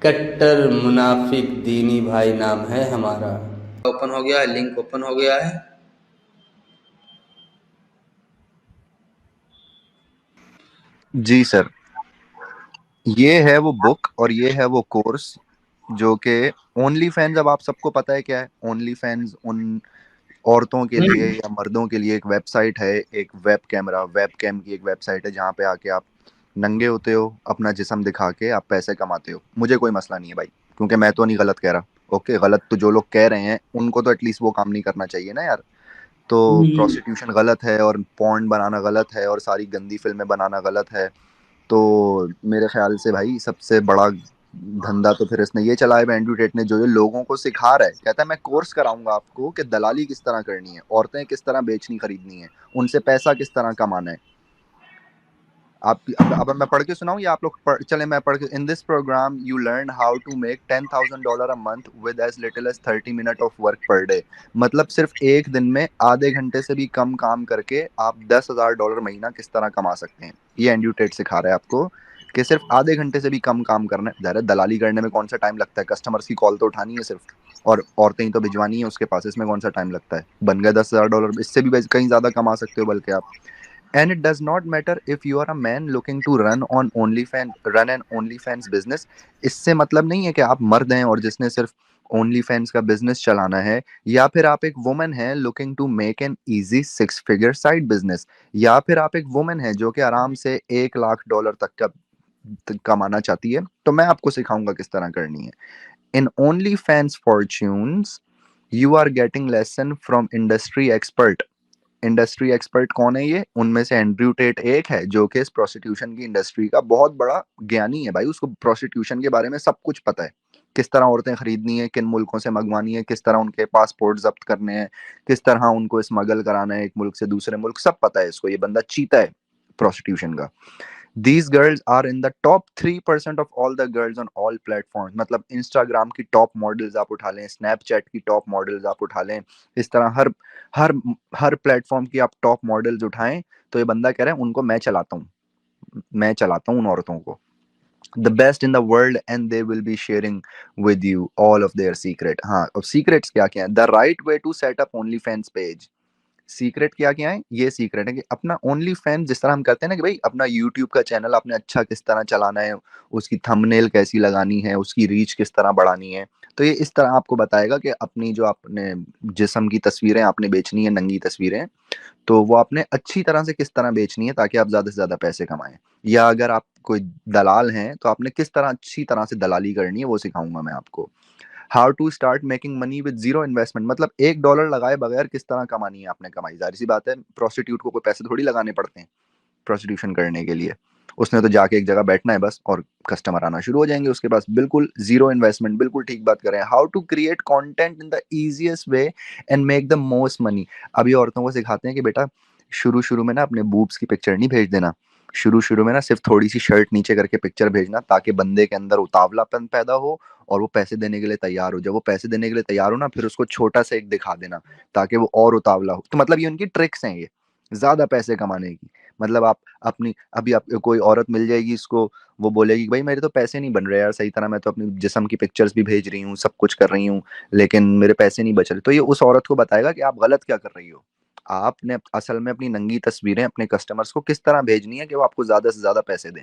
कट्टर मुनाफिक दीनी भाई नाम है हमारा। ओपन हो गया है, लिंक ओपन हो गया है। जी सर, ये है वो बुक और ये है वो कोर्स जो कि ओनली फैंस, अब आप सबको पता है क्या है ओनली फैंस। उन औरतों के लिए हम्म। या मर्दों के लिए एक वेबसाइट है, एक वेब कैम की एक वेबसाइट है जहाँ पे आके आप नंगे होते हो, अपना जिस्म दिखा के आप पैसे कमाते हो। मुझे कोई मसला नहीं है भाई, क्योंकि मैं तो नहीं गलत कह रहा। ओके, गलत तो जो लोग कह रहे हैं उनको तो एटलीस्ट वो काम नहीं करना चाहिए ना यार। तो हम्म। प्रोस्टिट्यूशन गलत है और पॉर्न बनाना गलत है और सारी गंदी फिल्में बनाना गलत है। तो मेरे ख्याल से भाई सबसे बड़ा धंधा तो फिर इसने ये चलाया है एंड्रयू टेट ने, जो ये लोगों को सिखा रहा है। कहता है मैं कोर्स कराऊंगा आपको कि दलाली किस तरह करनी है, औरतें किस तरह बेचनी खरीदनी है, उनसे पैसा किस तरह कमाना है। आप अब मैं पढ़ के सुनाऊं या आप लोग चले मैं पढ़ के। In this programme you learn how to make $10,000 a month with as little as 30 minute of work per day. मतलब सिर्फ एक दिन में आधे घंटे से भी कम काम करके आप $10,000 महीना किस तरह कमा सकते हैं। ये एंड्रयू टेट सिखा रहा है आपको कि सिर्फ आधे घंटे से भी कम काम करना है। ज़्यादा दलाली करने में कौन सा टाइम लगता है, कस्टमर्स की कॉल तो उठानी है सिर्फ, और औरतें ही तो भिजवानी है उसके पास, इसमें कौन सा टाइम लगता है। बन गए $10,000, इससे भी कहीं ज़्यादा कमा सकते हो बल्कि आप। And it does not matter if you are a man looking to run an OnlyFans business। इससे मतलब नहीं है कि आप मर्द हैं और जिसने सिर्फ OnlyFans का बिजनेस चलाना है, या फिर आप एक वुमन है looking to make an easy 6 figure side business, या फिर आप एक वुमन है जो कि आराम से $1 लाख तक का कमाना चाहती है। तो मैं आपको सिखाऊंगा किस तरह करनी है। इन OnlyFans fortunes you are getting lesson from industry expert। Industry expert कौन है ये? उनमें से एंड्रयू टेट एक है जो कि इस प्रोस्टिट्यूशन की इंडस्ट्री का बहुत बड़ा ज्ञानी है भाई। उसको प्रोस्टिट्यूशन के बारे में सब कुछ पता है, किस तरह औरतें खरीदनी है, किन मुल्कों से मंगवानी है, किस तरह उनके पासपोर्ट जब्त करने हैं, किस तरह उनको स्मगल कराना है एक मुल्क से दूसरे मुल्क, सब पता है इसको। ये बंदा चीता है प्रोस्टिट्यूशन का। These girls are in the top 3% of all the girls on all platforms। मतलब इंस्टाग्राम की टॉप मॉडल्स आप उठा लें, स्नैपचैट की टॉप मॉडल्स आप उठा लें, इस तरह हर हर हर प्लेटफॉर्म की आप टॉप मॉडल्स उठाएं, तो ये बंदा कह रहा है उनको मैं चलाता हूँ उन औरतों को। The best in the world and they will be sharing with you all of their secret. हाँ, अब सीक्रेट्स क्या क्या है? The right way to set up OnlyFans page. Secret क्या क्या है? ये सीक्रेट है कि अपना ओनली फैन, जिस तरह हम कहते हैं ना कि भाई अपना यूट्यूब का चैनल आपने अच्छा किस तरह चलाना है, उसकी थंबनेल कैसी लगानी है, उसकी रीच किस तरह बढ़ानी है। तो ये इस तरह आपको बताएगा कि अपनी जो आपने जिस्म की तस्वीरें आपने बेचनी है, नंगी तस्वीरें, तो वो आपने अच्छी तरह से किस तरह बेचनी है ताकि आप ज्यादा से ज्यादा पैसे कमाएं। या अगर आप कोई दलाल हैं तो आपने किस तरह अच्छी तरह से दलाली करनी है, वो सिखाऊंगा मैं आपको। How to start making money with zero investment. मतलब $1 लगाए बगैर किस तरह कमानी है आपने कमाई। जाहिर सी बात है, प्रोस्टिट्यूट को कोई पैसे थोड़ी लगाने पड़ते हैं प्रोस्टिट्यूशन करने के लिए। उसने तो जाके एक जगह बैठना है बस, और कस्टमर आना शुरू हो जाएंगे उसके पास। बिल्कुल जीरो इन्वेस्टमेंट, बिल्कुल ठीक बात कर रहे हैं। How to create content in the easiest way and make the most money. अभी औरतों को सिखाते हैं कि बेटा शुरू शुरू में ना अपने बूब्स की पिक्चर नहीं भेज देना। शुरू शुरू में ना सिर्फ थोड़ी सी शर्ट नीचे करके पिक्चर भेजना, ताकि बंदे के अंदर उतावलापन पैदा हो और वो पैसे देने के लिए तैयार हो। जब वो पैसे देने के लिए तैयार हो ना, फिर उसको छोटा सा एक दिखा देना ताकि वो और उतावला हो। तो मतलब ये उनकी ट्रिक्स हैं, ये ज्यादा पैसे कमाने की। मतलब आप अपनी अभी आप कोई औरत मिल जाएगी इसको, वो बोलेगी भाई मेरे तो पैसे नहीं बन रहे यार सही तरह, मैं तो अपनी जिस्म की पिक्चर्स भी भेज रही हूँ, सब कुछ कर रही हूँ, लेकिन मेरे पैसे नहीं बच रहे। तो ये उस औरत को बताएगा कि आप गलत क्या कर रही हो। आपने असल में अपनी नंगी तस्वीरें अपने कस्टमर्स को किस तरह भेजनी है कि वो आपको ज्यादा से ज्यादा पैसे दें।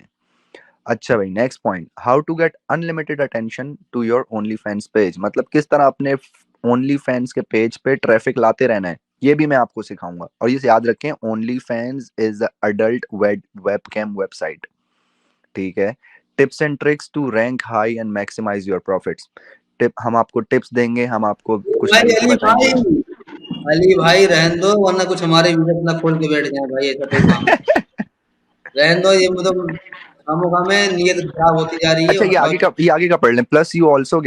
अच्छा भाई, next point, how to get unlimited attention to your OnlyFans page. मतलब किस तरह अपने ओनली फैंस के पेज पे ट्रैफिक लाते रहना है, ये भी मैं आपको सिखाऊंगा। और ये याद रखें, OnlyFans is adult webcam website. ठीक है। Tips and tricks to rank high and maximise your profits. Tip, हम आपको टिप्स देंगे, हम आपको कुछ भाई तरीके अली भाई, बताएंगे। अली भाई रहने दो, वरना कुछ हमारे व्यूअर्स ना खोल के बैठ जाए भाई, ऐसा कोई काम नहीं। रहने दो, ये मतलब खामोखा में नीयत खराब होती जा रही है, अच्छा, हटाओ। ये आगे का पढ़ लें। Plus you also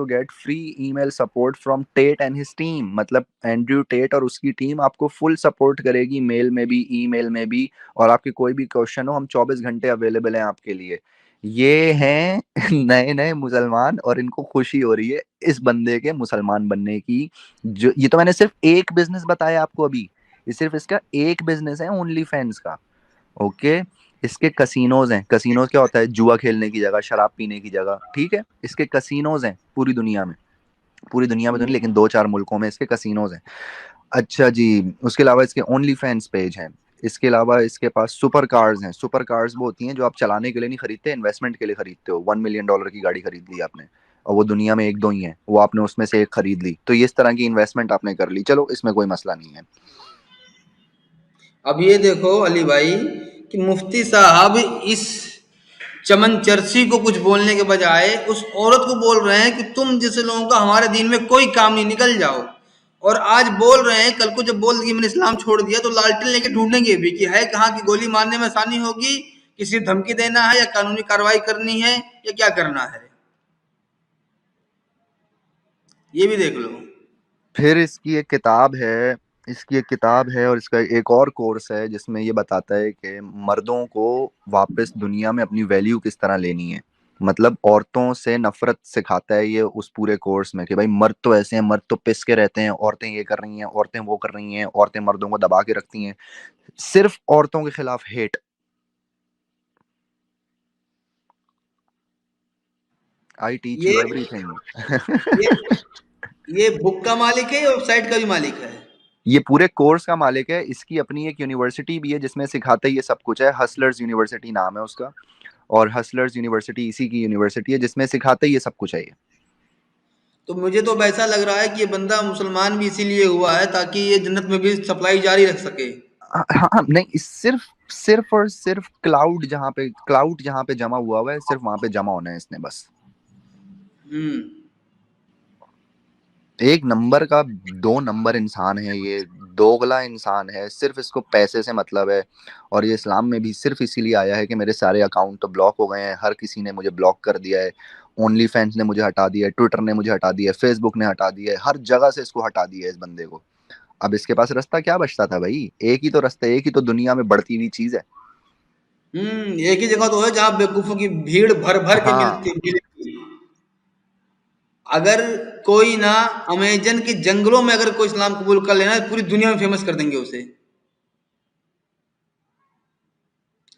get free email support from Tate and his team. मतलब एंड्रयू टेट और उसकी टीम आपको फुल सपोर्ट करेगी, मेल में भी, ईमेल में भी। और आपके कोई भी क्वेश्चन हो, हम 24 घंटे अवेलेबल हैं आपके लिए। ये हैं नए नए मुसलमान और इनको खुशी हो रही है इस बंदे के मुसलमान बनने की। जो ये तो मैंने सिर्फ एक बिजनेस बताया आपको अभी, ये सिर्फ इसका एक बिजनेस है ओनली फैंस का। ओके। इसके कसिनोज हैं। कसिनोज क्या होता है? जुआ खेलने की जगह, शराब पीने की जगह, ठीक है। इसके कसिनोज हैं पूरी दुनिया में। पूरी दुनिया में तो नहीं, लेकिन 2-4 मुल्कों में इसके कसिनोज हैं। अच्छा जी। उसके अलावा इसके ओनली फैंस पेज हैं। इसके अलावा इसके पास सुपर कार्स हैं। सुपर कार्स वो होती हैं जो आप चलाने के लिए नहीं खरीदते, इन्वेस्टमेंट के लिए खरीदते हो। $1 मिलियन की गाड़ी खरीद ली आपने, और वो दुनिया में एक दो ही है, वो आपने उसमें से एक खरीद ली, तो ये इस तरह की इन्वेस्टमेंट आपने कर ली, चलो इसमें कोई मसला नहीं है। अब ये देखो अली भाई कि मुफ्ती साहब इस चमन चर्ची को कुछ बोलने के बजाय उस औरत को बोल रहे हैं कि तुम जैसे लोगों का हमारे दीन में कोई काम नहीं, निकल जाओ। और आज बोल रहे हैं, कल को जब बोल दिया मैंने इस्लाम छोड़ दिया तो लालटेन लेके ढूंढेंगे भी कि है कहाँ की गोली मारने में आसानी होगी, किसी धमकी देना है या कानूनी कार्रवाई करनी है या क्या करना है, ये भी देख लो। फिर इसकी एक किताब है और इसका एक और कोर्स है जिसमें ये बताता है कि मर्दों को वापस दुनिया में अपनी वैल्यू किस तरह लेनी है। मतलब औरतों से नफरत सिखाता है ये उस पूरे कोर्स में कि भाई मर्द तो ऐसे हैं, मर्द तो पिस के रहते हैं, औरतें ये कर रही हैं, औरतें वो कर रही हैं, औरतें मर्दों को दबा के रखती हैं। सिर्फ औरतों के खिलाफ हेट। आई टीच ये यू एवरीथिंग। ये ये बुक का मालिक है या वेबसाइट का भी मालिक है? ये पूरे कोर्स का मालिक है। इसकी अपनी एक यूनिवर्सिटी भी है जिसमें सिखाते ये सब कुछ है। हसलर्स यूनिवर्सिटी नाम है उसका। और हसलर्स यूनिवर्सिटी इसी की यूनिवर्सिटी है जिसमें सिखाते ये सब कुछ है ये। तो मुझे तो वैसा लग रहा है कि ये बंदा मुसलमान भी इसीलिए हुआ है ताकि ये जन्नत में भी सप्लाई जारी रख सके। हाँ हाँ, नहीं सिर्फ सिर्फ और सिर्फ क्लाउड जहाँ पे जमा हुआ है, सिर्फ वहां पे जमा होना है इसने बस। हम्म। एक नंबर का 2 नंबर इंसान है ये। दोगला इंसान है, सिर्फ इसको पैसे से मतलब है। और ये इस्लाम में भी सिर्फ इसीलिए आया है कि मेरे सारे अकाउंट तो ब्लॉक हो गए हैं, हर किसी ने मुझे ब्लॉक कर दिया है। ओनली फैंस ने मुझे हटा दिया है, ट्विटर ने मुझे हटा दिया है, फेसबुक ने हटा दिया है, हर जगह से इसको हटा दिया है इस बंदे को। अब इसके पास रास्ता क्या बचता था भाई? एक ही तो रास्ता, एक ही तो दुनिया में बढ़ती हुई चीज है। एक ही जगह तो है जहाँ बेवकूफों की भीड़ भर भर के हाँ मिलती मिलेगी। अगर कोई ना अमेजन के जंगलों में अगर कोई इस्लाम कबूल कर लेना पूरी दुनिया में फेमस कर देंगे उसे।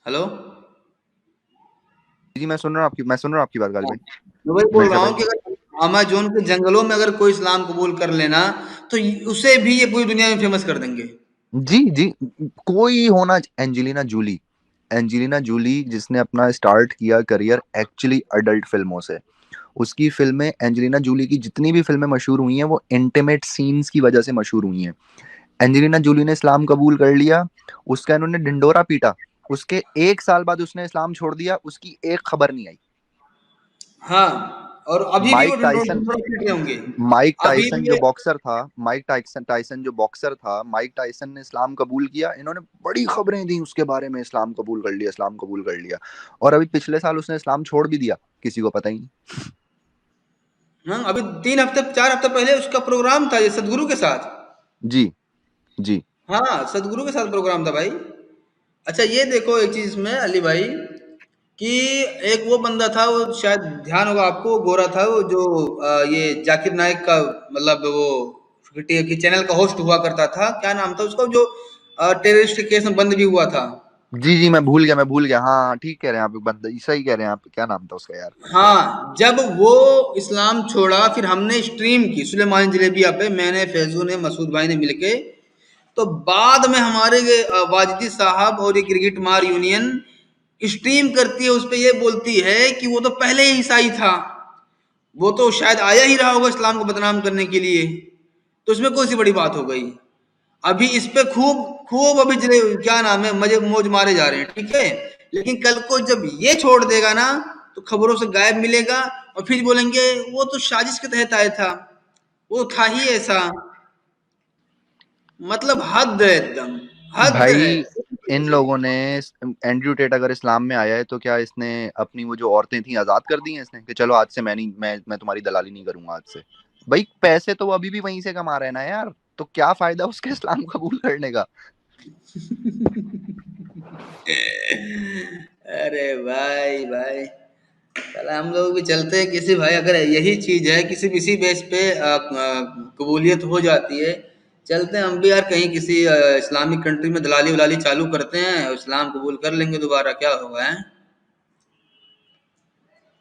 हेलो। जी, मैं सुन रहा हूँ आपकी बात गालिब हाँ, भाई। मैं वही बोल रहा मिर्जा हूँ भाई। कि अगर अमेजोन के जंगलों में अगर कोई इस्लाम कबूल कर लेना तो उसे भी ये पूरी दुनिया में फेमस कर देंगे। जी जी। कोई होना, एंजेलिना जूली जिसने अपना स्टार्ट किया करियर एक्चुअली अडल्ट फिल्मों से। उसकी फिल्में, एंजेलिना जूली की जितनी भी फिल्में मशहूर हुई हैं वो इंटीमेट सीन्स की वजह से मशहूर हुई हैं। एंजेलिना जूली ने इस्लाम कबूल कर लिया, उसका इन्होंने ढिंडोरा पीटा, उसके 1 साल बाद उसने इस्लाम छोड़ दिया, उसकी एक खबर नहीं आई। हाँ, और अभी भी वो माइक ढिंढोरा टाइसन ढिंढोरा पीट रहे होंगे। माइक अभी टाइसन भी जो ये। बॉक्सर था माइक टाइसन ने इस्लाम कबूल किया, इन्होंने बड़ी खबरें दी उसके बारे में, इस्लाम कबूल कर लिया, इस्लाम कबूल कर लिया। और अभी पिछले साल उसने इस्लाम छोड़ भी दिया, किसी को पता ही नहीं। हाँ, अभी 3 हफ्ते 4 हफ्ते पहले उसका प्रोग्राम था ये सदगुरु के साथ। जी जी। हाँ, सदगुरु के साथ प्रोग्राम था भाई। अच्छा ये देखो एक चीज में अली भाई कि एक वो बंदा था, वो शायद ध्यान होगा आपको, वो गोरा था वो जो ये जाकिर नाइक का मतलब वो की चैनल का होस्ट हुआ करता था, क्या नाम था उसका, जो टेररिस्ट केस में बंद भी हुआ था। जी जी, मैं भूल गया। हाँ हाँ, ठीक कह रहे हैं आप, बंदा सही कह रहे हैं आप, क्या नाम था उसका यार? हाँ, जब वो इस्लाम छोड़ा फिर हमने स्ट्रीम की सुलेमानी जलेबिया पे, मैंने फैजू ने मसूद भाई ने मिलके। तो बाद में हमारे वाजदी साहब और ये क्रिकेट मार यूनियन स्ट्रीम करती है, उस पे ये बोलती है कि वो तो पहले ही ईसाई था, वो तो शायद आया ही रहा होगा इस्लाम को बदनाम करने के लिए। तो इसमें कौन सी बड़ी बात हो गई? अभी इस पे खूब खूब अभी क्या नाम है मजे मौज मारे जा रहे हैं, ठीक है। लेकिन कल को जब ये छोड़ देगा ना तो खबरों से गायब मिलेगा, और फिर बोलेंगे वो तो साजिश के तहत आया था, वो था ही ऐसा। मतलब हद है एकदम, हद है। भाई इन लोगों ने, एंड्रयू टेट अगर इस्लाम में आया है तो क्या इसने अपनी वो जो औरतें थी आजाद कर दी हैं इसने, कि चलो आज से मैं नहीं, मैं तुम्हारी दलाली नहीं करूंगा आज से। भाई पैसे तो वो अभी भी वहीं से कमा रहे हैं ना यार, तो क्या फायदा उसके इस्लाम कबूल करने का? अरे भाई भाई, चल हम लोग भी चलते हैं किसी भाई, अगर यही चीज है किसी किसी बेस पे कबूलियत हो जाती है चलते हैं हम भी यार कहीं किसी इस्लामिक कंट्री में दलाली वलाली चालू करते हैं और इस्लाम कबूल कर लेंगे दोबारा, क्या होगा है।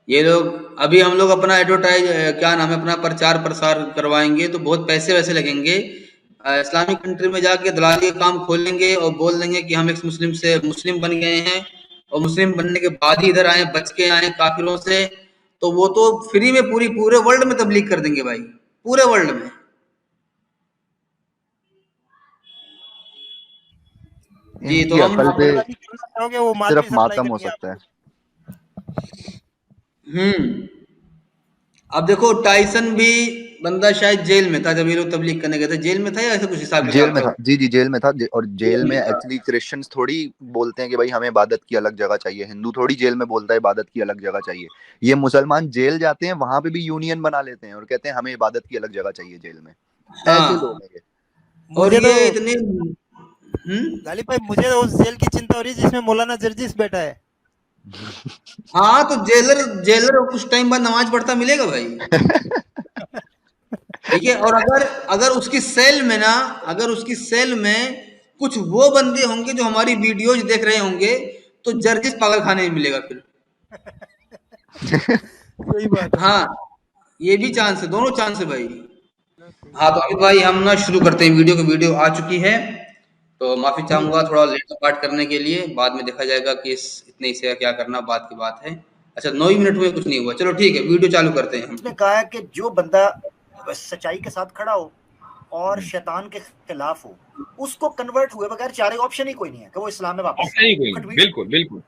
ये लोग अभी हम लोग अपना एडवर्टाइज क्या नाम है अपना प्रचार प्रसार करवाएंगे तो बहुत पैसे वैसे लगेंगे। इस्लामिक कंट्री में जाके दलाली का काम खोलेंगे और बोल देंगे कि हम एक मुस्लिम से मुस्लिम बन गए हैं और मुस्लिम बनने के बाद ही इधर आए, बच के आए काफिरों से। तो वो तो फ्री में पूरी पूरे वर्ल्ड में तबलीग कर देंगे भाई, पूरे वर्ल्ड में। जी तो इनकी हम जो अकल आप पे दलाली करना चाहोगे वो माल सिर्फ भी सप्लाई मातम हो करेंगे सकता आपको। है। हम्म। अब देखो टाइसन भी बंदा शायद जेल में था जब ये लोग तबलीग करने गए थे, जेल में था या ऐसा कुछ हिसाब जेल किताब में था था वो? जी, जी जेल में था। और जेल जेल में में था। एक्चुअली क्रिश्चियंस थोड़ी बोलते हैं कि भाई हमें इबादत की अलग जगह चाहिए, हिंदू थोड़ी जेल में बोलता है इबादत की अलग जगह चाहिए। ये मुसलमान जेल जाते हैं, वहां पे भी यूनियन बना लेते हैं और कहते हैं हमें इबादत की अलग जगह चाहिए जेल में। ऐसे लोग हाँ। हैं ये। और मुझे तो ये इतने गालिब भाई मुझे तो उस जेल की चिंता हो रही है जिसमें मौलाना जर्जिस बैठा है। हाँ तो जेलर जेलर कुछ टाइम बाद नमाज पढ़ता मिलेगा भाई। ठीक है। और अगर अगर उसकी सेल में ना, अगर उसकी सेल में कुछ वो बंदे होंगे जो हमारी वीडियोज देख रहे होंगे तो जर्जिस पागल खाने में मिलेगा फिर। सही बात है। हाँ, ये भी चांस है, दोनों चांस है भाई। चलो सही हाँ है। तो अमित भाई हम ना शुरू करते हैं वीडियो को, वीडियो आ चुकी है। तो माफी जी चाहूंगा थोड़ा लेट स्टार्ट करने के लिए, बाद में देखा जाएगा कि इस इतने से क्या करना, बात की बात है। अच्छा 9 ही मिनट हुए, कुछ नहीं हुआ, चलो ठीक है वीडियो चालू करते हैं हम। उसने कहा है कि जो बंदा सच्चाई के साथ खड़ा हो और शैतान के खिलाफ हो, उसको कन्वर्ट हुए बगैर चार ऑप्शन ही कोई नहीं है कि वो इस्लाम में वापस ऑप्शन ही कोई नहीं, बिल्कुल बिल्कुल।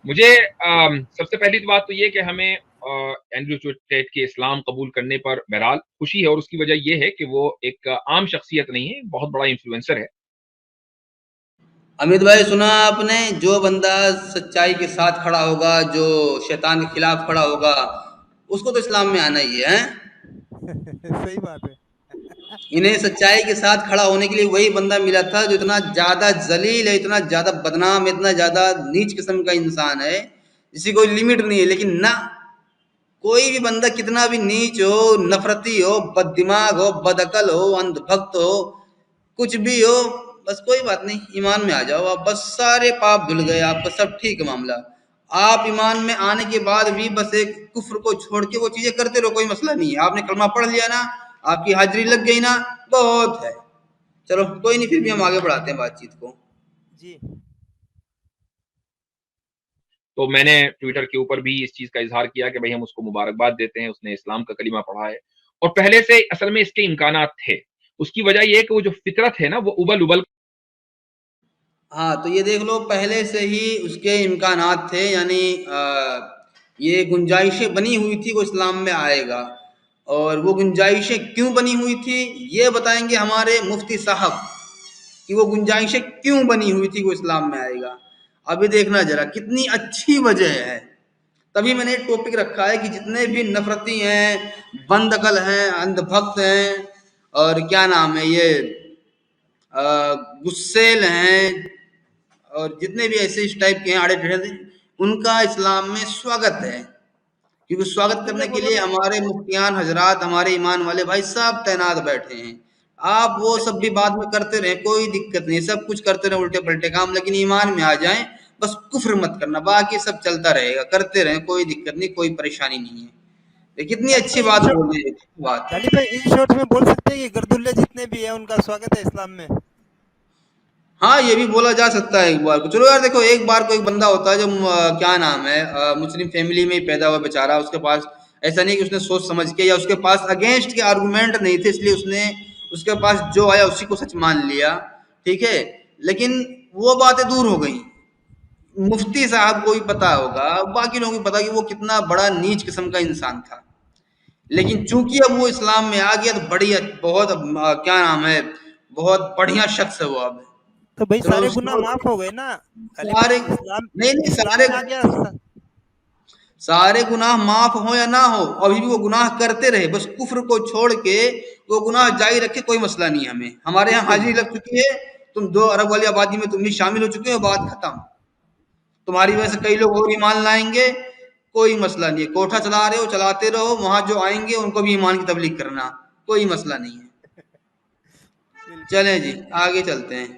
मुझे सबसे पहली तो बात तो ये कि हमें एंड्रयू टेट के इस्लाम कबूल करने पर बहरहाल खुशी है, और उसकी वजह यह है कि वो एक आम शख्सियत नहीं है, बहुत बड़ा इन्फ्लुएंसर है। अमित भाई सुना आपने, जो बंदा सच्चाई के साथ खड़ा होगा, जो शैतान के खिलाफ खड़ा होगा, उसको तो इस्लाम में आना ही है। सही बात है। इन्हें सच्चाई के साथ खड़ा होने के लिए वही बंदा मिला था जो इतना ज्यादा जलील है, इतना ज्यादा बदनाम, इतना ज्यादा नीच किस्म का इंसान है जिसकी कोई लिमिट नहीं है। लेकिन ना, कोई भी बंदा कितना भी नीच हो, नफरती हो, बददिमाग हो, बदअकल हो, अंधभक्त हो, कुछ भी हो, बस कोई बात नहीं, ईमान में आ जाओ आप, बस सारे पाप धुल गए आपका, सब ठीक है मामला। आप ईमान में आने के बाद भी बस एक कुफ्र को छोड़ के वो चीजें करते रहो, कोई मसला नहीं है। आपने कलमा पढ़ लिया ना, आपकी हाजिरी लग गई ना, बहुत है। चलो कोई नहीं, फिर भी हम आगे बढ़ाते हैं बातचीत को। जी तो मैंने ट्विटर के ऊपर भी इस चीज का इजहार किया कि भाई हम उसको मुबारकबाद देते हैं, उसने इस्लाम का कलीमा पढ़ा है और पहले से असल में इसके इम्कानात थे। उसकी वजह यह है कि वो जो फितरत है ना, वो उबल उबल। हाँ तो ये देख लो, पहले से ही उसके इम्कानात थे, यानी ये गुंजाइशें बनी हुई थी वो इस्लाम में आएगा। और वो गुंजाइशें क्यों बनी हुई थी ये बताएंगे हमारे मुफ्ती साहब, कि वो गुंजाइशें क्यों बनी हुई थी वो इस्लाम में आएगा। अभी देखना जरा कितनी अच्छी वजह है। तभी मैंने एक टॉपिक रखा है कि जितने भी नफरती हैं, बंदकल हैं, अंधभक्त हैं, और क्या नाम है ये, गुस्सेल हैं, और जितने भी ऐसे इस टाइप के हैं आड़े टेढ़े, उनका इस्लाम में स्वागत है। क्योंकि स्वागत तुमने करने के बोला लिए ना। हमारे मुफ्तियान हजरात, हमारे ईमान वाले भाई सब तैनात बैठे हैं। आप वो सब भी बाद में करते रहे, कोई दिक्कत नहीं, सब कुछ करते रहे उल्टे पलटे काम, लेकिन ईमान में आ जाएं, बस कुफ्र मत करना, बाकी सब चलता रहेगा, करते रहें, कोई दिक्कत नहीं, कोई परेशानी नहीं है। ये कितनी गालिब अच्छी भाई इन बात शॉर्ट बोल रही है, बात। गालिब भाई इन शॉर्ट में बोल सकते हैं कि गर्दुल्ले जितने भी हैं उनका स्वागत है इस्लाम में। हाँ ये भी बोला जा सकता है एक बार को। चलो यार देखो, एक बार को एक बंदा होता है जो क्या नाम है, मुस्लिम फैमिली में ही पैदा हुआ बेचारा, उसके पास ऐसा नहीं कि उसने सोच समझ के, या उसके पास अगेंस्ट के आर्गुमेंट नहीं थे इसलिए उसने, उसके पास जो आया उसी को सच मान लिया, ठीक है। लेकिन वो बातें दूर हो गई। मुफ्ती साहब को भी पता होगा, बाकी लोगों को पता कि वो कितना बड़ा नीच किस्म का इंसान था। लेकिन चूंकि अब वो इस्लाम में आ गया तो बड़ी बहुत क्या नाम है, बहुत बढ़िया शख्स है वो अब। तो भाई चलो सारे गुनाह उसको माफ हो गए ना। गालिब भाई सारे, इस्लाम नहीं नहीं, इस्लाम सारे में आ गया सारे गुनाह माफ हो या ना हो, अभी भी वो गुनाह करते रहे, बस कुफ्र को छोड़ के वो गुनाह जारी रखे, कोई मसला नहीं है हमें। हमारे यहाँ बिल्कुल। हाजिरी लग चुकी है, तुम 2 अरब वाली आबादी में तुम भी शामिल हो चुके हो, बात खत्म। तुम्हारी वजह से कई लोग और ईमान लाएंगे, कोई मसला नहीं है। कोठा चला रहे हो, चलाते रहो, वहां जो आएंगे उनको भी ईमान की तबलीग करना, कोई मसला नहीं है। चलें जी, आगे चलते हैं।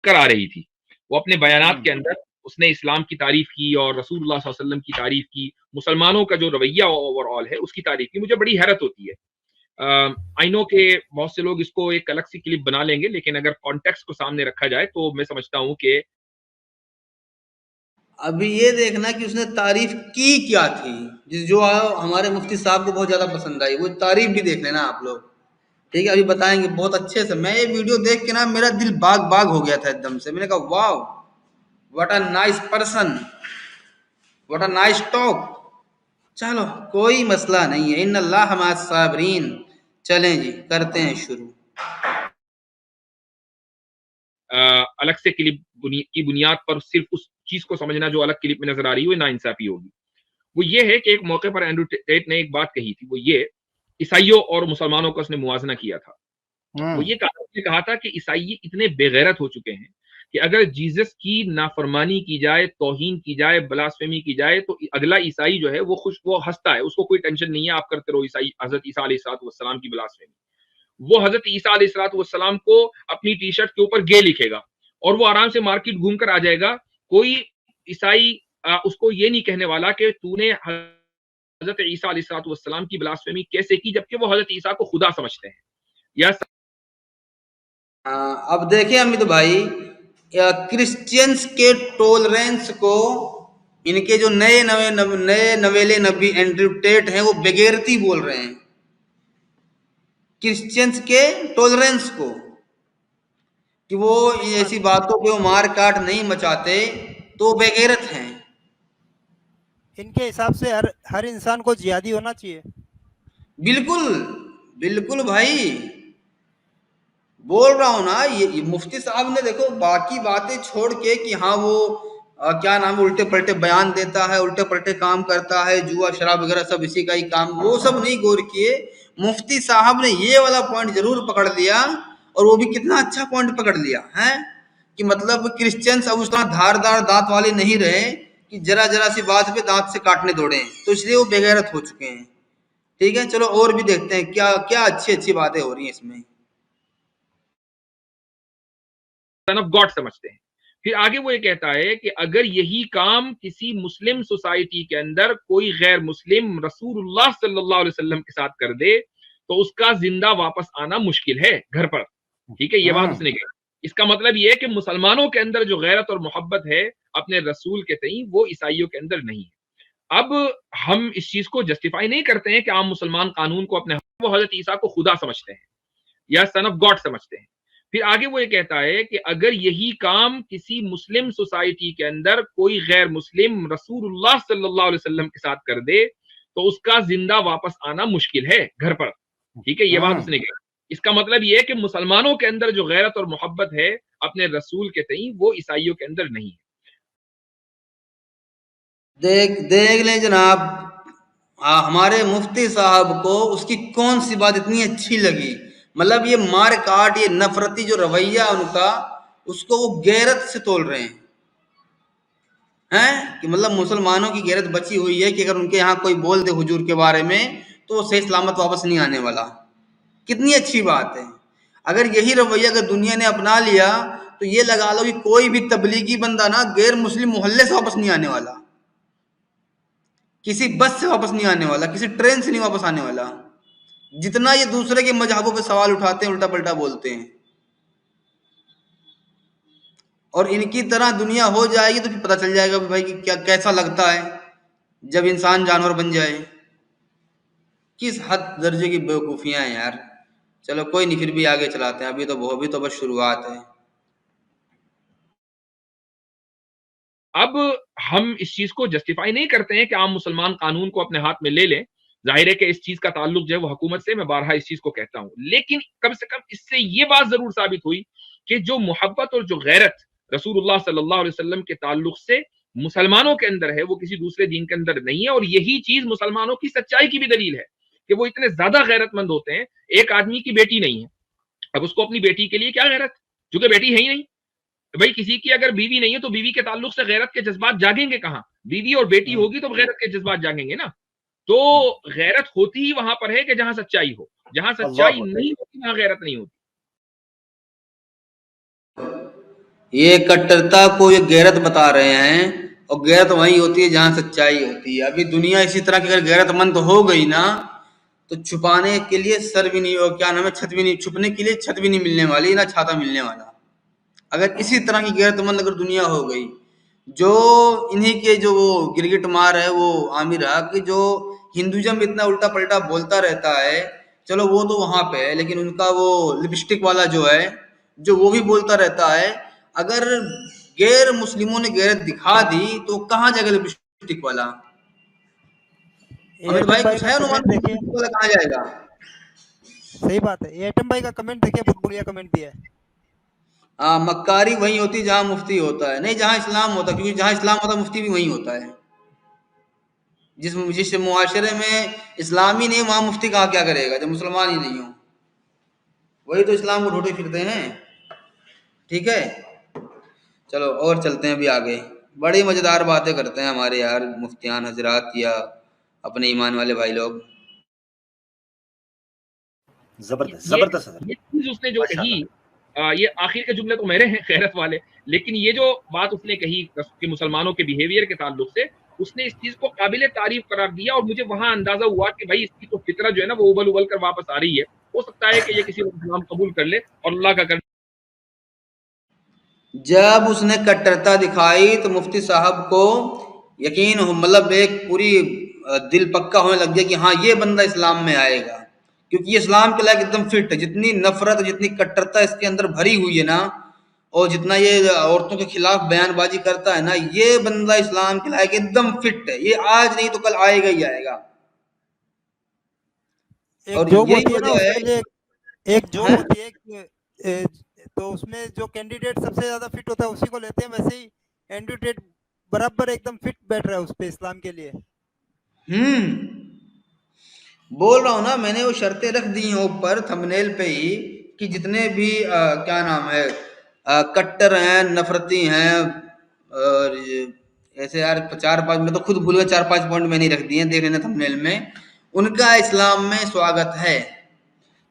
कर आ रही थी, वो अपने बयानात के हम्म। अंदर उसने इस्लाम की तारीफ की और रसूलुल्लाह सल्लल्लाहु अलैहि वसल्लम की तारीफ की, मुसलमानों का जो रवैया ओवरऑल है उसकी तारीफ की। मुझे बड़ी हैरत होती है। आई नो कि बहुत से लोग इसको एक अलग सी क्लिप बना लेंगे, लेकिन अगर कॉन्टेक्स्ट को सामने रखा जाए तो मैं समझता हूं कि अभी ये देखना कि उसने तारीफ की क्या थी, जो हमारे मुफ्ती साहब को बहुत ज्यादा पसंद आई, वो तारीफ भी देख लेना आप लोग। ठीक है, अभी बताएंगे बहुत अच्छे से। मैं ये वीडियो देख के ना मेरा दिल बाग बाग हो गया था एकदम से। मैंने कहा वाह, what a nice person, what a nice talk. चलो कोई मसला नहीं है, इन्नल्लाह मअस साबिरीन। चलें जी, करते हैं शुरू। अलग से क्लिप की बुनियाद पर सिर्फ उस चीज को समझना जो अलग क्लिप में नजर आ रही है, वो नाइंसाफी होगी। वो ये है कि एक मौके पर एंड्रू टेट ने एक बात कही थी, वो ये ईसाइयों और मुसलमानों का उसने मुवाजना किया था। वो ये कहा था कि ईसाई इतने बेगैरत हो चुके हैं कि अगर जीसस की नाफरमानी की जाए, तौहीन की जाए, ब्लास्फेमी की जाए, तो अगला ईसाई जो है वो हंसता है, उसको कोई टेंशन नहीं है, आप करते रहो ईसाई हजरत ईसा अलैहिस्सलाम की ब्लास्फेमी। वो हजरत ईसा अलैहिस्सलाम को अपनी टी शर्ट के ऊपर गे लिखेगा और वो आराम से मार्केट घूमकर आ जाएगा। कोई ईसाई उसको ये नहीं कहने वाला कि तूने हजरत ईसा अलैहिस्सलाम की ब्लास्फेमी कैसे की, जबकि वो हजरत ईसा को खुदा समझते हैं। या अब देखिए अमित भाई, क्रिश्चियंस के टॉलरेंस को इनके जो नए नवेले नबी एंड्रयू टेट हैं वो बेगैरती बोल रहे हैं। क्रिश्चियंस के टॉलरेंस को, कि वो ऐसी बातों पे वो मार काट नहीं मचाते, तो बेगैरत हैं। इनके हिसाब से हर इंसान को जिहादी होना चाहिए। बिल्कुल बिल्कुल भाई, बोल रहा हूं ना। ये मुफ्ती साहब ने देखो बाकी बातें छोड़ के कि हाँ वो क्या नाम है, उल्टे पलटे बयान देता है, उल्टे पलटे काम करता है, जुआ शराब वगैरह सब इसी का ही काम, वो सब नहीं गौर किए। मुफ्ती साहब ने ये वाला पॉइंट जरूर पकड़ लिया, और वो भी कितना अच्छा पॉइंट पकड़ लिया है कि मतलब क्रिश्चियंस अब उस तरह धारदार दांत वाले नहीं रहे कि जरा जरा सी बात पे दांत से काटने दौड़े, तो इसलिए वो बेगैरत हो चुके हैं। ठीक है, चलो और भी देखते हैं क्या क्या अच्छी अच्छी बातें हो रही हैं इसमें। सन ऑफ गॉड समझते हैं। फिर आगे वो ये कहता है कि अगर यही काम किसी मुस्लिम सोसाइटी के अंदर कोई गैर मुस्लिम रसूलुल्लाह सल्लल्लाहु अलैहि वसल्लम के साथ कर दे तो उसका जिंदा वापस आना मुश्किल है घर पर। ठीक है, ये बात उसने कही। इसका मतलब ये है कि मुसलमानों के अंदर जो गैरत और मोहब्बत है अपने रसूल के तई, वो ईसाइयों के अंदर नहीं है। अब हम इस चीज को जस्टिफाई नहीं करते हैं कि आम मुसलमान कानून को अपने, वो हजरत ईसा को खुदा समझते हैं या सन ऑफ गॉड समझते हैं। फिर आगे वो ये कहता है कि अगर यही काम किसी मुस्लिम सोसाइटी के अंदर कोई गैर मुस्लिम रसूलुल्लाह सल्लल्लाहु अलैहि वसल्लम के साथ कर दे तो उसका जिंदा वापस आना मुश्किल है घर पर। ठीक है, ये बात उसने कही। इसका मतलब ये है कि मुसलमानों के अंदर जो गैरत और मोहब्बत है अपने रसूल के तई, वो ईसाइयों के अंदर नहीं है। देख देख लें जनाब, हमारे मुफ्ती साहब को उसकी कौन सी बात इतनी अच्छी लगी। मतलब ये मार काट, ये नफरती जो रवैया उनका, उसको वो गैरत से तोल रहे हैं कि मतलब मुसलमानों की गैरत बची हुई है कि अगर उनके यहाँ कोई बोल दे हुजूर के बारे में तो वो सही सलामत वापस नहीं आने वाला। कितनी अच्छी बात है। अगर यही रवैया अगर दुनिया ने अपना लिया तो ये लगा लो कि कोई भी तबलीगी बंदा ना गैर मुस्लिम मोहल्ले से वापस नहीं आने वाला, किसी बस से वापस नहीं आने वाला, किसी ट्रेन से नहीं वापस आने वाला। जितना ये दूसरे के मजहबों पे सवाल उठाते हैं, उल्टा पलटा बोलते हैं, और इनकी तरह दुनिया हो जाएगी तो फिर पता चल जाएगा भाई कि क्या कैसा लगता है जब इंसान जानवर बन जाए। किस हद दर्जे की बेवकूफियां हैं यार। चलो कोई नहीं, फिर भी आगे चलाते हैं, अभी तो बस शुरुआत है। अब हम इस चीज को जस्टिफाई नहीं करते हैं कि आम मुसलमान कानून को अपने हाथ में ले लें। जाहिर है कि इस चीज का ताल्लुक जो है वो हुकूमत से, मैं बारहा इस चीज को कहता हूं, लेकिन कम से कम इससे ये बात जरूर साबित हुई कि जो मोहब्बत और जो गैरत रसूलुल्लाह सल्लल्लाहु अलैहि वसल्लम के ताल्लुक से मुसलमानों के अंदर है, वो किसी दूसरे दीन के अंदर नहीं है। और यही चीज मुसलमानों की सच्चाई की भी दलील है कि वो इतने ज्यादा गैरतमंद होते हैं। एक आदमी की बेटी नहीं है, अब उसको अपनी बेटी के लिए क्या गैरत, क्योंकि बेटी है ही नहीं। भाई किसी की अगर बीवी नहीं है तो बीवी के ताल्लुक से गैरत के जज्बात जागेंगे कहां? बीवी और बेटी होगी तो गैरत के जज्बात जागेंगे ना। तो गैरत होती ही वहां पर है कि जहां सच्चाई हो। जहां अल्लाह सच्चाई नहीं होती वहां गैरत नहीं होती। ये कट्टरता को ये गैरत बता रहे हैं, और गैरत वही होती है जहां सच्चाई होती है। अभी दुनिया इसी तरह की अगर गैरतमंद हो गई ना, तो छुपाने के लिए सर भी नहीं, और क्या नाम है, छत भी नहीं, छुपने के लिए छत भी नहीं मिलने वाली, ना छाता मिलने वाला। अगर इसी तरह की गैरतमंद अगर दुनिया हो गई, जो इन्हीं के जो वो गिरगिट मार है वो आमिर हक, जो हिंदुइज्म इतना उल्टा पलटा बोलता रहता है, चलो वो तो वहां पे है, लेकिन उनका वो लिपस्टिक वाला जो है, जो वो भी बोलता रहता है, अगर गैर मुस्लिमों ने गैरत दिखा दी तो कहाँ जाएगा लिपस्टिक वाला? ये अमित एटम भाई भाई कुछ का है अनुमान, कमेंट देखे, लिपस्टिक वाला कहाँ जाएगा? सही बात है। ये एटम भाई का कमेंट देखे, बहुत बढ़िया कमेंट दिया है। हाँ, मक्कारी वही होती है जहां मुफ्ती होता है, नहीं जहां इस्लाम होता है, क्योंकि जहां इस्लाम होता है मुफ्ती भी वही होता है। जिस जिस मुआशरे में इस्लाम ही नहीं, वहां मुफ्ती कहाँ क्या करेगा जब मुसलमान ही नहीं हो? वही तो इस्लाम को ढूंढे फिरते हैं। ठीक है, चलो और चलते हैं अभी आगे। बड़ी मजेदार बातें करते हैं हमारे यार मुफ्तियान हजरात या अपने ईमान वाले भाई लोग। जबरदस्त ये जबरदस्त हजरत, ये चीज उसने जो कही, माशाल्लाह। ये आखिर के जुमले तो मेरे हैं खैरत वाले, लेकिन ये जो बात उसने कही कि मुसलमानों के बिहेवियर के ताल्लुक से, उसने इस चीज को काबिल तारीफ करार दिया, और मुझे वहां अंदाजा हुआ कि भाई इसकी तो फितरत जो है ना वो उबल उबल कर वापस आ रही है। हो सकता है कि ये किसी वक्त इस्लाम कबूल कर ले और अल्लाह का कर। जब उसने कट्टरता दिखाई तो मुफ्ती साहब को यकीन हो, मतलब एक पूरी दिल पक्का होने लग गया कि हाँ ये बंदा इस्लाम में आएगा, क्योंकि ये इस्लाम के लायक एकदम फिट है। जितनी नफरत, जितनी कट्टरता इसके अंदर भरी हुई है ना, और जितना ये औरतों के खिलाफ बयानबाजी करता है ना, ये बंदा इस्लाम के लायक एकदम फिट है। ये आज नहीं तो कल आएगा ही आएगा। एक और जॉब यही होती है ना, वजह है। उसके लिए एक जॉब हाँ, होती है कि, तो उसमें जो कैंडिडेट सबसे ज्यादा फिट होता है उसी को लेते हैं। वैसे ही कैंडिडेट बराबर एकदम फिट बैठ रहा है उस पे इस्लाम के लिए। बोल रहा हूँ ना, मैंने वो शर्तें रख दी हैं ऊपर थंबनेल पे ही, कि जितने भी क्या नाम है, कट्टर हैं, नफरती हैं, और ऐसे यार चार पांच, मैं तो खुद भूल गया, चार पांच पॉइंट मैंने रख दिए हैं, देख लेना थंबनेल में, उनका इस्लाम में स्वागत है।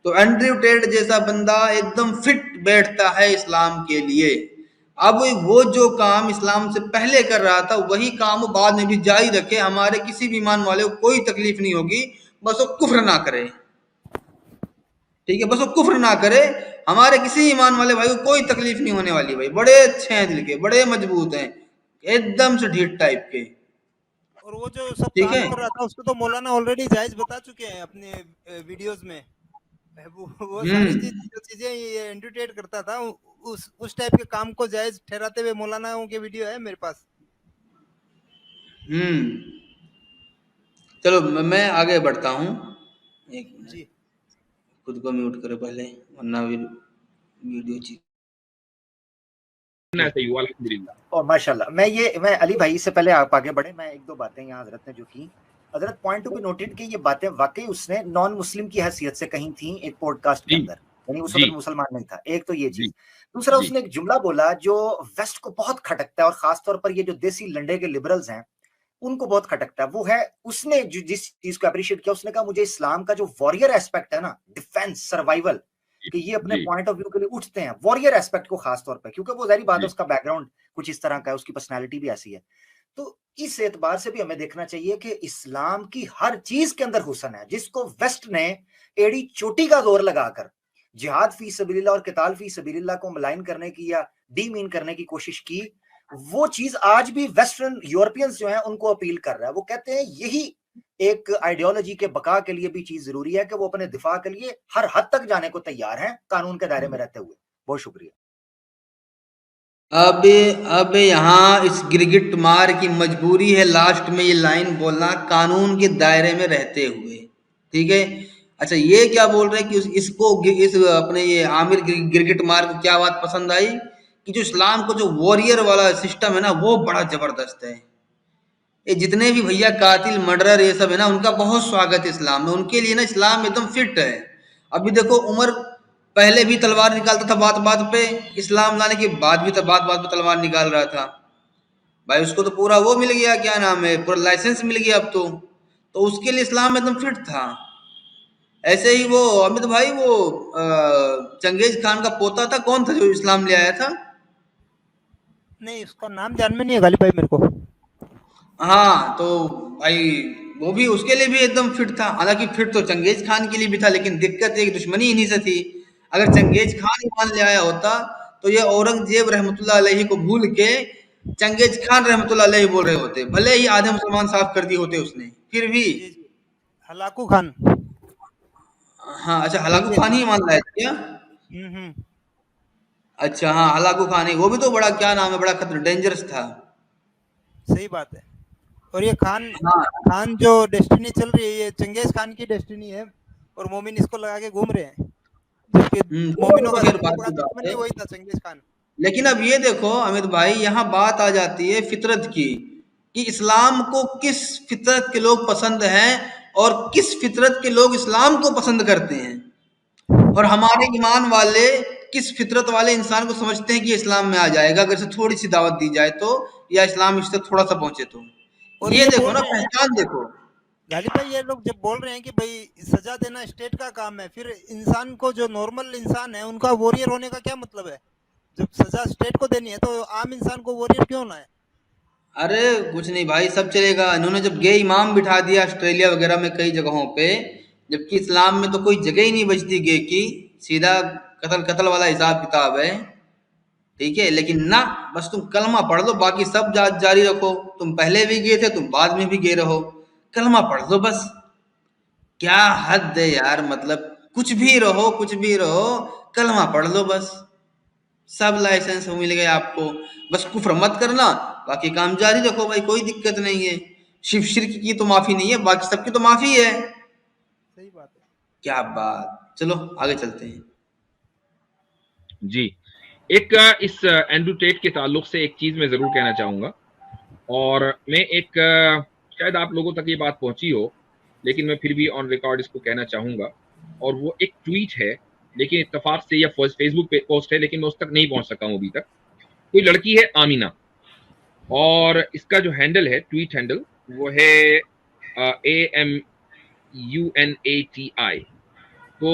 तो एंड्रयू टेट जैसा बंदा एकदम फिट बैठता है इस्लाम के लिए। अब वो जो काम इस्लाम से पहले कर रहा था वही काम वो बाद में भी जारी रखे, हमारे किसी भी ईमान वाले को कोई तकलीफ नहीं होगी, बस वो कुफ्र ना करे। ठीक है, बस वो कुफ्र ना करे, हमारे किसी ईमान वाले भाई को कोई तकलीफ नहीं होने वाली। भाई बड़े अच्छे हैं, दिल के बड़े मजबूत हैं, एकदम से ढीठ टाइप के। और वो जो सब ठीक काम है। कर रहा था उसको तो मौलाना ऑलरेडी जायज बता चुके हैं अपने वीडियोस में। वो सारी हम्म जो चीजें ये एंटरटेन करता था, उस टाइप के काम को जायज ठहराते हुए मौलानाओं के वीडियो है मेरे पास। हम्म चलो मैं आगे बढ़ता हूँ। एक मिनट, जी। खुद को म्यूट करो पहले, वरना वीडियो चीज। ऐसा ही हुआ अल्हम्दुलिल्लाह। और माशाल्लाह, मैं अली भाई से पहले आप आगे बढ़े, मैं एक दो बातें यहाँ हजरत ने जो की, हजरत पॉइंट टू बी नोटेड कि ये बातें वाकई उसने नॉन मुस्लिम की हैसियत से कही थी एक पॉडकास्ट के जी अंदर, यानी उस जी वक्त मुसलमान नहीं था। एक तो ये जी चीज। दूसरा, जी उसने एक जुमला बोला जो वेस्ट को बहुत खटकता है, और खासतौर पर ये जो देसी लंडे के लिबरल्स हैं उनको बहुत खटकता है। वो है, उसने जिस चीज को अप्रिशिएट किया, उसने कहा मुझे इस्लाम का जो वॉरियर एस्पेक्ट है ना, डिफेंस, सर्वाइवल, कि ये अपने जी पॉइंट ऑफ व्यू के लिए उठते हैं, वॉरियर एस्पेक्ट को खास तौर पे, क्योंकि वो जारी बात है जी उसका बैकग्राउंड कुछ इस तरह का है, उसकी पर्सनैलिटी भी ऐसी है। तो इस एतबार से भी हमें देखना चाहिए कि इस्लाम की हर चीज के अंदर हुस्न है, जिसको वेस्ट ने एड़ी चोटी का जोर लगाकर जिहाद फी सबीलिल्लाह और किताल फी सबीलिल्लाह को मलाइन करने की या डीमीन करने की कोशिश की, वो चीज आज भी वेस्टर्न यूरोपियंस जो हैं उनको अपील कर रहा है। वो कहते हैं यही एक आइडियोलॉजी के बका के लिए भी चीज जरूरी है कि वो अपने दिफा के लिए हर हद तक जाने को तैयार हैं, कानून के दायरे में रहते हुए। बहुत शुक्रिया। अब यहाँ इस गिरगिट मार की मजबूरी है लास्ट में ये लाइन बोलना, कानून के दायरे में रहते हुए। ठीक है, अच्छा ये क्या बोल रहे हैं कि इसको इस अपने ये आमिर गिरगिट मार को क्या बात पसंद आई, कि जो इस्लाम को जो वॉरियर वाला सिस्टम है ना वो बड़ा जबरदस्त है। ये जितने भी भैया कातिल मर्डरर ये सब है ना, उनका बहुत स्वागत है इस्लाम में, उनके लिए ना इस्लाम एकदम फिट है। अभी देखो उमर पहले भी तलवार निकालता था बात बात पे, इस्लाम लाने के बाद भी बात बात पे तलवार निकाल रहा था। भाई उसको तो पूरा वो मिल गया, क्या नाम है, पूरा लाइसेंस मिल गया अब तो उसके लिए इस्लाम एकदम फिट था। ऐसे ही वो अमित भाई वो चंगेज खान का पोता था, कौन था जो इस्लाम ले आया था? नहीं, उसका नाम ध्यान में नहीं है गालिब भाई मेरे को। हाँ तो भाई वो भी, उसके लिए भी एकदम फिट था। हालांकि फिट तो चंगेज खान के लिए भी था, लेकिन दिक्कत एक दुश्मनी इन्हीं से थी। अगर चंगेज खान ईमान ले आया होता तो ये औरंगजेब रहमतुल्लाह अलैहि को भूल के चंगेज खान रहमतुल्लाह अलैहि बोल रहे होते, भले ही आधे मुसलमान साफ कर दिए होते उसने फिर भी। जी, जी। हलाकू खान। हाँ अच्छा, हलाकू चंगेज। खान ही ईमान लाया था क्या? हुँ। अच्छा हाँ, हलाकू खान ही, वो भी तो बड़ा क्या नाम है, बड़ा खतर डेंजरस था। सही बात है। और ये खान हाँ। खान जो डेस्टिनी चल रही है, ये चंगेज़ खान की डेस्टिनी है और मोमिन इसको लगा के घूम रहे हैं। जबकि वो मोमिनों तो का खैर सबसे बात बड़ा की बात दुश्मन ही है। वही था, चंगेज़ खान। लेकिन अब ये देखो अमित भाई, यहाँ बात आ जाती है फितरत की, कि इस्लाम को किस फितरत के लोग पसंद हैं और किस फितरत के लोग इस्लाम को पसंद करते हैं। और हमारे ईमान वाले किस फितरत वाले इंसान को समझते हैं कि ये इस्लाम में आ जाएगा अगर इसे थोड़ी सी दावत दी जाए तो, या इस्लाम इससे थोड़ा सा पहुंचे तो। और ये ये देखो बोल ना, रहे हैं पहचान देखो। गालिब भाई, ये लोग जब बोल रहे हैं कि भाई सजा देना स्टेट का काम है, फिर इंसान को, जो नॉर्मल इंसान है, उनका वॉरियर होने का क्या मतलब है? जब सजा स्टेट को देनी है तो आम इंसान को वॉरियर क्यों होना है? अरे कुछ नहीं भाई, सब चलेगा। इन्होंने जब गे इमाम बिठा दिया ऑस्ट्रेलिया वगैरह में कई जगहों पे, जबकि इस्लाम में तो कोई जगह ही नहीं बचती गे की, सीधा कत्ल कत्ल वाला हिसाब किताब है। ठीक है, लेकिन ना, बस तुम कलमा पढ़ लो, बाकी सब जारी रखो। तुम पहले भी गए थे, तुम बाद में भी गए रहो, कलमा पढ़ लो बस। क्या हद है यार, मतलब कुछ भी रहो, कुछ भी रहो, कलमा पढ़ लो बस, सब लाइसेंस मिल गए आपको। बस कुफ्र मत करना, बाकी काम जारी रखो भाई, कोई दिक्कत नहीं है। शिव शिर्क की तो माफी नहीं है, बाकी सबकी तो माफी है। सही बात है। क्या बात, चलो आगे चलते हैं। जी, एक इस एंड्रू टेट के ताल्लुक से एक चीज मैं जरूर कहना चाहूंगा, और मैं एक शायद आप लोगों तक ये बात पहुंची हो, लेकिन मैं फिर भी ऑन रिकॉर्ड इसको कहना चाहूंगा। और वो एक ट्वीट है, लेकिन इत्तेफाक से या फेसबुक पे पोस्ट है, लेकिन मैं उस तक नहीं पहुंच सका हूं अभी तक। कोई लड़की है आमिना, और इसका जो हैंडल है, ट्वीट हैंडल, वो है AMUNATI। तो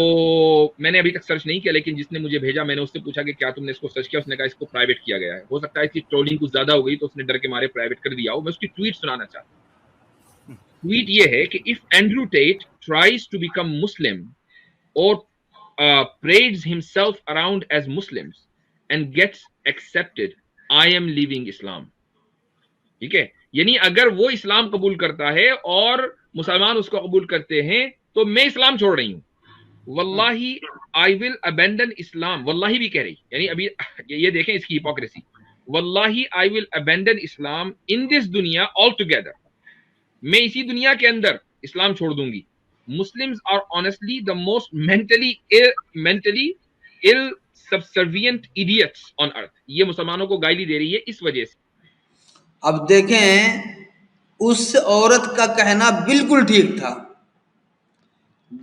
मैंने अभी तक सर्च नहीं किया, लेकिन जिसने मुझे भेजा, मैंने उससे पूछा कि क्या तुमने इसको सर्च किया। उसने कहा इसको प्राइवेट किया गया है। हो सकता है इसकी ट्रोलिंग कुछ ज्यादा हो गई तो उसने डर के मारे प्राइवेट कर दिया हो। मैं उसकी ट्वीट सुनाना चाहता हूँ। ट्वीट ये है कि if Andrew Tate tries to become Muslim और parades himself around as Muslims and gets accepted, I am leaving Islam। ठीक है, यानी अगर वो इस्लाम कबूल करता है और मुसलमान उसको कबूल करते हैं तो मैं इस्लाम छोड़ रही हूं। वल्लाही आई विल अबेंडन इस्लाम। वल्लाही भी कह रही, यानी अभी ये देखें इसकी हिपोक्रेसी। वल्लाही I will abandon Islam in this दुनिया ऑल टुगेदर। मैं इसी दुनिया के अंदर इस्लाम छोड़ दूंगी। Muslims are honestly the most mentally ill subservient idiots on earth. ये मुसलमानों को गाली दे रही है इस वजह से। अब देखें, उस औरत का कहना बिल्कुल ठीक था।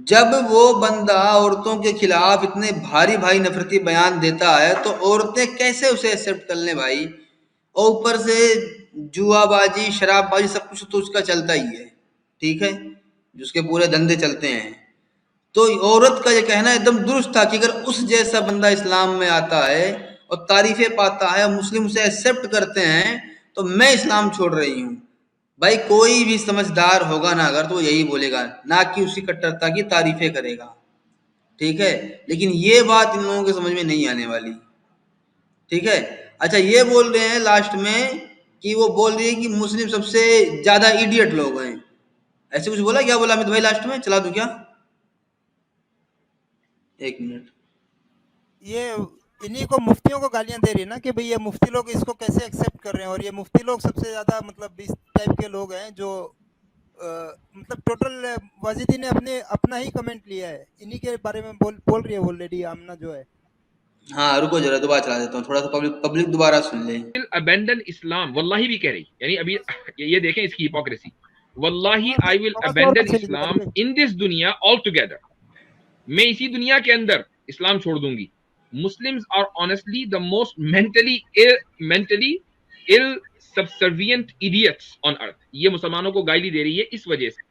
जब वो बंदा औरतों के खिलाफ इतने भारी भारी नफरती बयान देता है तो औरतें कैसे उसे एक्सेप्ट कर लें भाई। और ऊपर से जुआबाजी, शराबबाजी, सब कुछ तो उसका चलता ही है। ठीक है, जिसके पूरे धंधे चलते हैं। तो औरत का ये कहना एकदम दुरुस्त था कि अगर उस जैसा बंदा इस्लाम में आता है और तारीफें पाता है, मुस्लिम उसे एक्सेप्ट करते हैं, तो मैं इस्लाम छोड़ रही हूँ। भाई कोई भी समझदार होगा ना अगर, तो वो यही बोलेगा, ना कि उसकी कट्टरता की तारीफें करेगा। ठीक है, लेकिन ये बात इन लोगों के समझ में नहीं आने वाली। ठीक है, अच्छा ये बोल रहे हैं लास्ट में कि वो बोल रही है कि मुस्लिम सबसे ज्यादा इडियट लोग हैं। ऐसे कुछ बोला, क्या बोला अमित भाई लास्ट में, चला दूं क्या? एक मिनट। ये इन्हीं को, मुफ्तियों को गालियां दे रही है ना कि भाई ये मुफ्ती लोग इसको कैसे एक्सेप्ट कर रहे हैं। और ये मुफ्ती लोग सबसे ज्यादा, मतलब इस टाइप के लोग हैं जो मतलब टोटल वाजिदी ने अपना ही कमेंट लिया है, इन्हीं के बारे में बोल रही है वो लेडी आमना जो है। हाँ रुको जरा, दोबारा चला देता हूँ, थोड़ा सा पब्लिक पब्लिक दोबारा सुन ले। अबेंडन इस्लाम। वल्लाही भी कह रही, यानी अभी ये देखें इसकी हिपोक्रेसी। वल्लाही I will abandon Islam in this दुनिया ऑल टुगेदर। मैं इसी दुनिया के अंदर इस्लाम छोड़ दूंगी। Muslims are honestly the most mentally ill subservient idiots on earth. ये मुसलमानों को गाली दे रही है इस वजह से।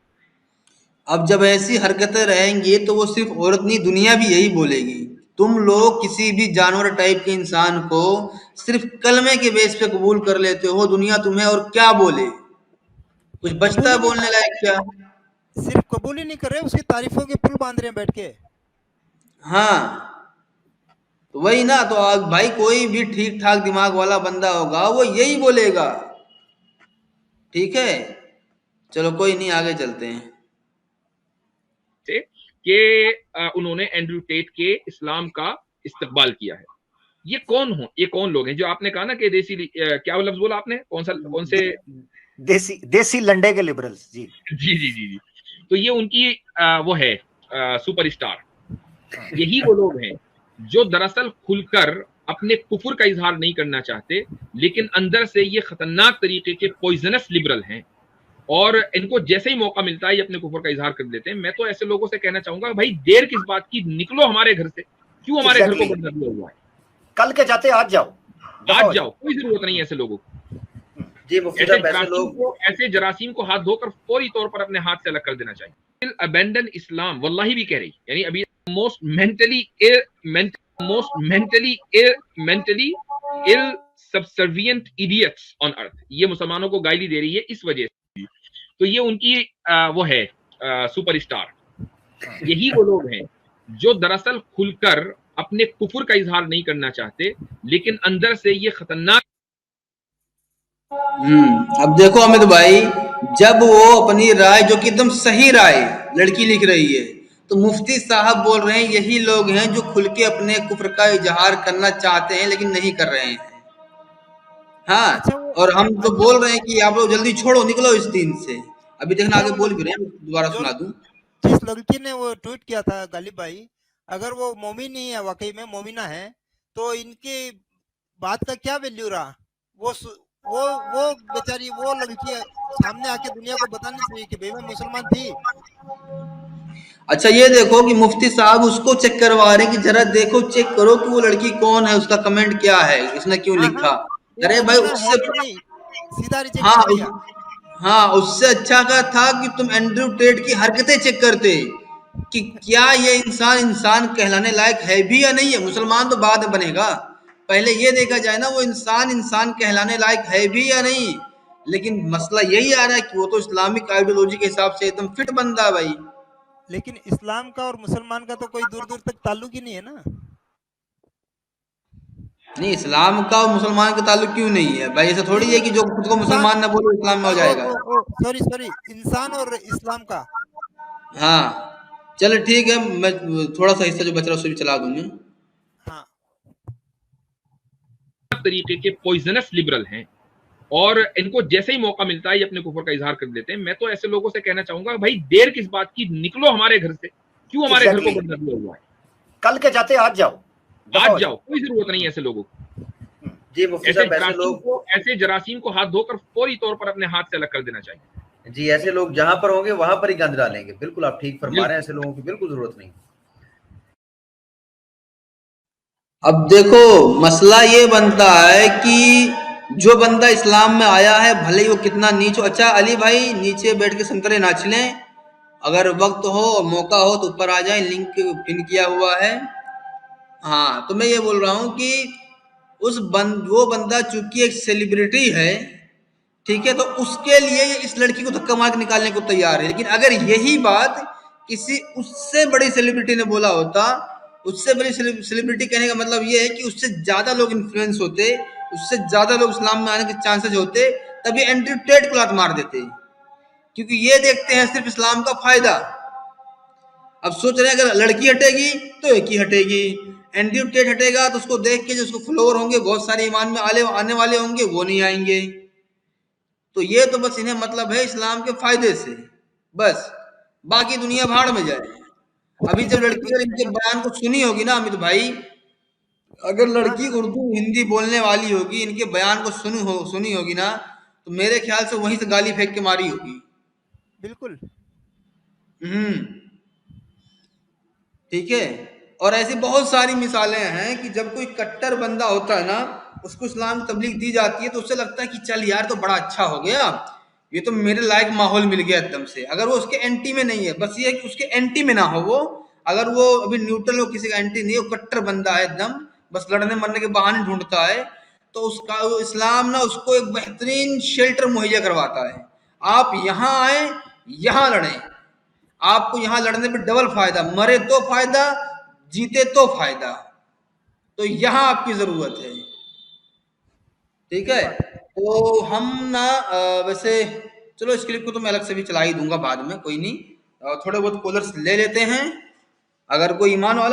अब जब ऐसी हरकतें रहेंगी तो वो सिर्फ औरत नहीं, दुनिया भी यही बोलेगी। तुम लोग किसी भी जानवर टाइप के इंसान को सिर्फ कलमे के बेस पे कबूल कर लेते हो, दुनिया तुम्हें और क्या बोले? कुछ बचता कबूल है ही नहीं बोलने लायक क्या? सिर्फ कबूल ही नहीं कर रहे, उसकी तारीफों के पुल बांध रहे हैं बैठ के। हाँ, तो वही ना। तो भाई कोई भी ठीक ठाक दिमाग वाला बंदा होगा वो यही बोलेगा। ठीक है, चलो कोई नहीं, आगे चलते हैं। से कि उन्होंने एंड्रयू टेट के इस्लाम का इस्तकबाल किया है। ये कौन हो, ये कौन लोग हैं? जो आपने कहा ना कि क्या वो लफ्ज बोला आपने, कौन से? देसी लंडे के लिबरल्स। जी जी जी जी जी। तो ये उनकी वो है सुपरस्टार। यही वो लोग हैं जो दरअसल खुलकर अपने कुफर का इजहार नहीं करना चाहते, लेकिन अंदर से ये खतरनाक तरीके के पॉइजनस लिबरल हैं, और इनको जैसे ही मौका मिलता है ये अपने कुफर का इजहार कर देते हैं। मैं तो ऐसे लोगों से कहना चाहूंगा, भाई देर किस बात की, निकलो हमारे घर से। क्यों हमारे घर को बंद कर दिया हुआ है? कल के जाते आज जाओ, आज जाओ, कोई जरूरत नहीं है ऐसे लोगों को। जी मुफ्ती साहब, ऐसे जरासीम को हाथ धोकर फौरी तौर पर अपने हाथ से अलग कर देना चाहिए। अबेंडन इस्लाम, वल्लाही भी कह रही, यानी अभी most mentally ill subservient idiots on earth, ये मुसलमानों को गाली दे रही है इस वजह से। तो ये उनकी वो है सुपरस्टार। यही वो लोग हैं जो दरअसल खुलकर अपने कुफर का इजहार नहीं करना चाहते, लेकिन अंदर से ये खतरनाक। अब देखो अमित भाई, जब वो अपनी राय, जो कि एकदम सही राय लड़की लिख रही है, तो मुफ्ती साहब बोल रहे हैं यही लोग हैं जो खुल के अपने कुफ्र का इजहार करना चाहते हैं लेकिन नहीं कर रहे हैं। हाँ, अच्छा और हम तो बोल रहे हैं कि आप लोग जल्दी छोड़ो, निकलो इस दीन से। अभी देखना आगे बोल भी रहे हैं, दोबारा सुना दूं। जिस लड़की ने वो ट्वीट किया था गालिब भाई, अगर वो मोमिन नहीं है, वाकई में मोमिना है, तो इनकी बात का क्या वैल्यू रहा? वो बेचारी, वो लड़की सामने आके दुनिया को बतानी चाहिए कि भाई मैं मुसलमान थी। अच्छा ये देखो कि मुफ्ती साहब उसको चेक करवा रहे हैं कि जरा देखो, चेक करो कि वो लड़की कौन है, उसका कमेंट क्या है, इसने क्यों लिखा। अरे भाई उससे, सीधा रिजेक्ट हाँ कर दिया। हाँ, उससे अच्छा का था कि तुम एंड्रयू टेट की हरकतें चेक करते कि क्या ये इंसान इंसान कहलाने लायक है भी या नहीं है। मुसलमान तो बाद में बनेगा, पहले ये देखा जाए ना वो इंसान इंसान कहलाने लायक है भी या नहीं। लेकिन मसला यही आ रहा है कि वो तो इस्लामिक आइडियोलॉजी के हिसाब से एकदम फिट बंदा है भाई। लेकिन इस्लाम का और मुसलमान का तो कोई दूर दूर तक ताल्लुक ही नहीं है ना। नहीं, इस्लाम का और मुसलमान का ताल्लुक क्यों नहीं है भाई? ऐसा थोड़ी है कि जो खुद को मुसलमान ना बोले इस्लाम में हो जाएगा। सॉरी, इंसान और इस्लाम का। हाँ चलो ठीक है, मैं थोड़ा सा हिस्सा जो बच रहा है उससे भी चला दूंगी। हाँ, तरीके के पॉइजनस लिबरल हैं, और इनको जैसे ही मौका मिलता है ये अपने कुफर का इजहार कर देते हैं। मैं तो ऐसे लोगों से कहना चाहूंगा, भाई देर किस बात की, निकलो हमारे घर से। क्यों हमारे घर को बंद कर दिया हुआ है? कल के जाते आज जाओ, आज जाओ, कोई जरूरत नहीं है ऐसे लोगों को। जी मुफ्ती साहब, ऐसे जरासीम को हाथ धोकर फौरी तौर पर अपने हाथ से अलग कर देना चाहिए। जी, ऐसे लोग जहां पर होंगे वहां पर ही गंद डालेंगे। बिल्कुल आप ठीक फरमा रहे हैं, ऐसे लोगों की बिल्कुल जरूरत नहीं। अब देखो मसला ये बनता है कि जो बंदा इस्लाम में आया है, भले ही वो कितना नीच हो। अच्छा अली भाई, नीचे बैठ के संतरे नाच लें, अगर वक्त हो और मौका हो तो ऊपर आ जाए, लिंक पिन किया हुआ है। हाँ, तो मैं ये बोल रहा हूँ कि वो बंदा चूंकि एक सेलिब्रिटी है, ठीक है, तो उसके लिए ये इस लड़की को धक्का मार के निकालने को तैयार है। लेकिन अगर यही बात किसी उससे बड़ी सेलिब्रिटी ने बोला होता, उससे बड़ी सेलिब्रिटी कहने का मतलब ये है कि उससे ज्यादा लोग इन्फ्लुएंस होते, उससे ज्यादा लोग इस्लाम में आने के चांसेस होते, तभी एंड्रयू टेट को लात मार देते, क्योंकि ये देखते हैं सिर्फ इस्लाम का फायदा। अब सोच रहे हैं अगर लड़की हटेगी तो एक ही हटेगी, एंड्रयू टेट हटेगा तो उसको देख के जो उसको फॉलोअर होंगे, बहुत सारे ईमान में आने वाले होंगे, वो नहीं आएंगे। तो ये तो बस इन्हें मतलब है इस्लाम के फायदे से, बस बाकी दुनिया भाड़ में जाए। अभी जब लड़की अगर इनके बयान को सुनी होगी ना अमित भाई, अगर लड़की उर्दू हिंदी बोलने वाली होगी, इनके बयान को सुनी होगी ना, तो मेरे ख्याल से वहीं से गाली फेंक के मारी होगी। बिल्कुल। ठीक है, और ऐसी बहुत सारी मिसालें हैं कि जब कोई कट्टर बंदा होता है ना, उसको इस्लाम की तबलीग दी जाती है तो उससे लगता है कि चल यार तो बड़ा अच्छा हो गया, ये तो मेरे लायक माहौल मिल गया एकदम से। अगर वो उसके एंटी में नहीं है, बस ये है कि उसके एंटी में ना हो वो, अगर वो अभी न्यूट्रल हो, किसी का एंटी नहीं है, वो कट्टर बंदा है एकदम, बस लड़ने मरने के बहाने ढूंढता है, तो उसका वो इस्लाम ना उसको एक बेहतरीन शेल्टर मुहैया करवाता है। आप यहाँ आए, यहाँ लड़ें, आपको यहाँ लड़ने में डबल फायदा, मरे तो फायदा, जीते तो फायदा, तो यहाँ आपकी जरूरत है। ठीक है, तो हम ना वैसे चलो इस क्लिप को तो मैं अलग से भी चला ही दूंगा बाद में, कोई नहीं, थोड़े बहुत कॉलर्स ले लेते हैं, अगर कोई ईमान वाला